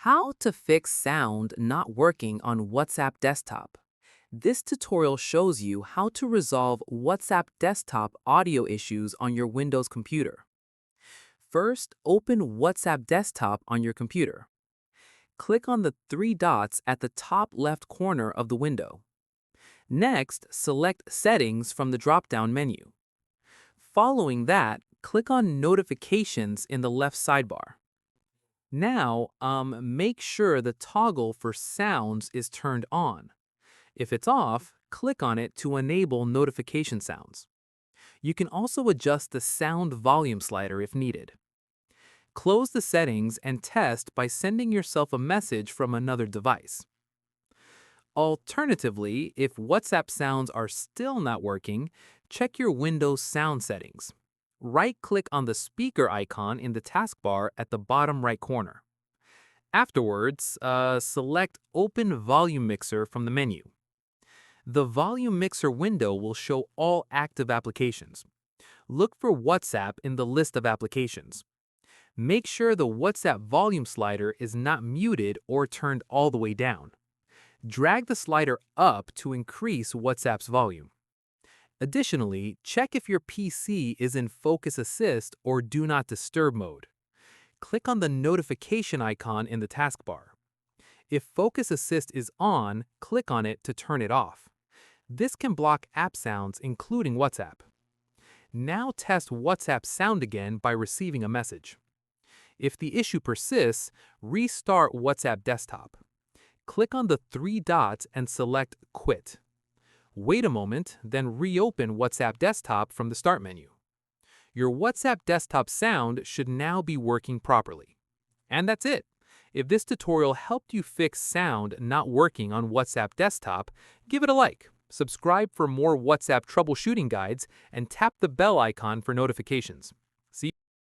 How to fix sound not working on WhatsApp desktop. This tutorial shows you how to resolve WhatsApp desktop audio issues on your Windows computer. First, open WhatsApp desktop on your computer. Click on the three dots at the top left corner of the window. Next, select Settings from the drop-down menu. Following that, click on Notifications in the left sidebar. Now, make sure the toggle for sounds is turned on. If it's off, click on it to enable notification sounds. You can also adjust the sound volume slider if needed. Close the settings and test by sending yourself a message from another device. Alternatively, if WhatsApp sounds are still not working, check your Windows sound settings. Right-click on the speaker icon in the taskbar at the bottom right corner. Afterwards, select Open Volume Mixer from the menu. The Volume Mixer window will show all active applications. Look for WhatsApp in the list of applications. Make sure the WhatsApp volume slider is not muted or turned all the way down. Drag the slider up to increase WhatsApp's volume. Additionally, check if your PC is in Focus Assist or Do Not Disturb mode. Click on the notification icon in the taskbar. If Focus Assist is on, click on it to turn it off. This can block app sounds, including WhatsApp. Now test WhatsApp sound again by receiving a message. If the issue persists, restart WhatsApp desktop. Click on the three dots and select Quit. Wait a moment, then reopen WhatsApp desktop from the Start menu. Your WhatsApp desktop sound should now be working properly. And that's it. If this tutorial helped you fix sound not working on WhatsApp desktop, give it a like, subscribe for more WhatsApp troubleshooting guides, and tap the bell icon for notifications. See